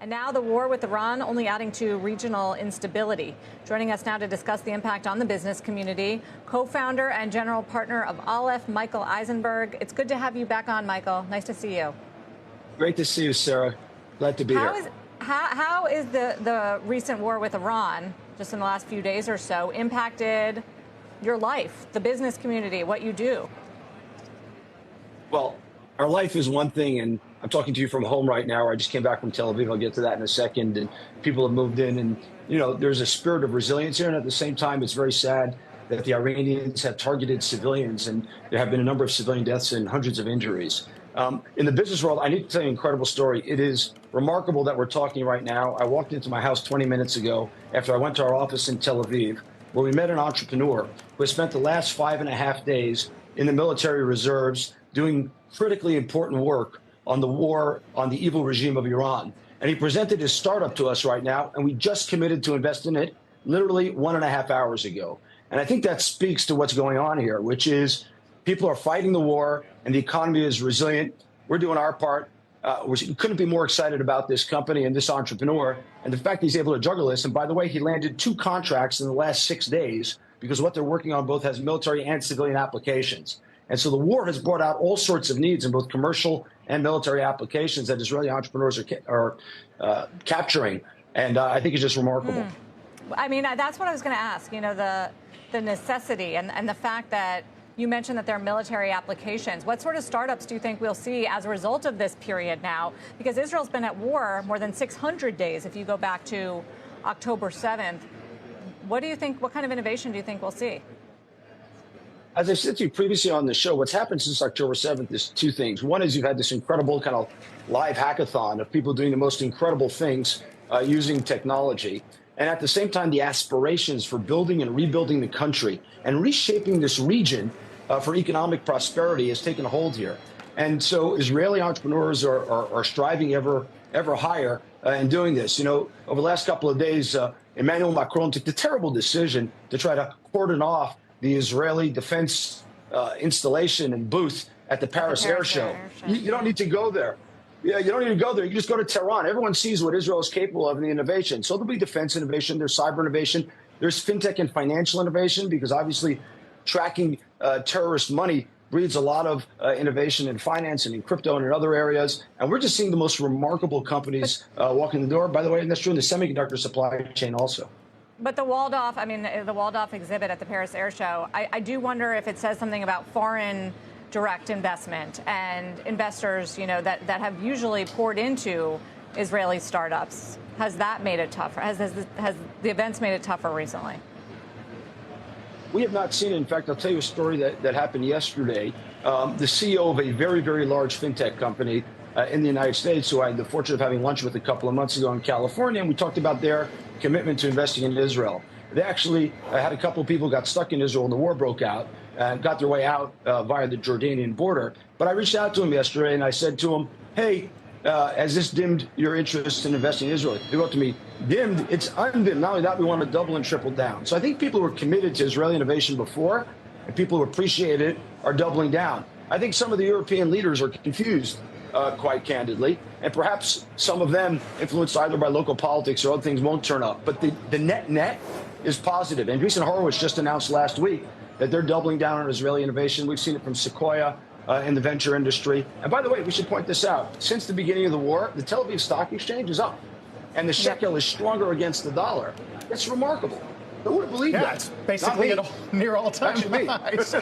And now the war with Iran only adding to regional instability. Joining us now to discuss the impact on the business community, co-founder and general partner of Aleph, Michael Eisenberg. It's good to have you back on, Michael. Nice to see you. Great to see you, Sarah. Glad to be here. How is the recent war with Iran, just in the last few days or so, impacted your life, the business community, what you do? Well, our life is one thing, and I'm talking to you from home right now. I just came back from Tel Aviv. I'll get to that in a second. And people have moved in, and there's a spirit of resilience here. And at the same time, it's very sad that the Iranians have targeted civilians, and there have been a number of civilian deaths and hundreds of injuries. In the business world, I need to tell you an incredible story. It is remarkable that we're talking right now. I walked into my house 20 minutes ago after I went to our office in Tel Aviv, where we met an entrepreneur who has spent the last 5.5 days in the military reserves doing critically important work on the war on the evil regime of Iran. And he presented his startup to us right now, and we just committed to invest in it literally 1.5 hours ago. And I think that speaks to what's going on here, which is people are fighting the war and the economy is resilient. We're doing our part. We couldn't be more excited about this company and this entrepreneur and the fact that he's able to juggle this. And by the way, he landed 2 contracts in the last 6 days because what they're working on both has military and civilian applications. And so the war has brought out all sorts of needs in both commercial and military applications that Israeli entrepreneurs are capturing. And I think it's just remarkable. I mean, that's what I was going to ask, the necessity and the fact that you mentioned that there are military applications. What sort of startups do you think we'll see as a result of this period now? Because Israel's been at war more than 600 days, if you go back to October 7th. What do you think? What kind of innovation do you think we'll see? As I said to you previously on the show, what's happened since October 7th is 2 things. One is you've had this incredible kind of live hackathon of people doing the most incredible things using technology. And at the same time, the aspirations for building and rebuilding the country and reshaping this region for economic prosperity has taken hold here. And so Israeli entrepreneurs are striving ever higher in doing this. Over the last couple of days, Emmanuel Macron took the terrible decision to try to cordon off the Israeli defense installation and booth at the Paris Air Show. You don't need to go there. Yeah, you don't need to go there. You just go to Tehran. Everyone sees what Israel is capable of in the innovation. So there'll be defense innovation. There's cyber innovation. There's fintech and financial innovation, because obviously tracking terrorist money breeds a lot of innovation in finance and in crypto and in other areas. And we're just seeing the most remarkable companies walk in the door. By the way, and that's true in the semiconductor supply chain also. But the walled-off exhibit at the Paris Air Show, I do wonder if it says something about foreign direct investment and investors, that have usually poured into Israeli startups. Has that made it tougher? Has the events made it tougher recently? We have not seen it. In fact, I'll tell you a story that happened yesterday. The CEO of a very, very large fintech company in the United States, who I had the fortune of having lunch with a couple of months ago in California, and we talked about their commitment to investing in Israel. They actually had a couple of people got stuck in Israel when the war broke out and got their way out via the Jordanian border. But I reached out to him yesterday and I said to him, hey, has this dimmed your interest in investing in Israel? He wrote to me, dimmed? It's undimmed. Not only that, we want to double and triple down. So I think people who were committed to Israeli innovation before and people who appreciate it are doubling down. I think some of the European leaders are confused, quite candidly, and perhaps some of them, influenced either by local politics or other things, won't turn up. But the net is positive. And Andreessen Horowitz just announced last week that they're doubling down on Israeli innovation. We've seen it from Sequoia in the venture industry. And by the way, we should point this out. Since the beginning of the war, the Tel Aviv Stock Exchange is up, and the shekel is stronger against the dollar. That's remarkable. Who would have believed that? It's basically at near all-time highs.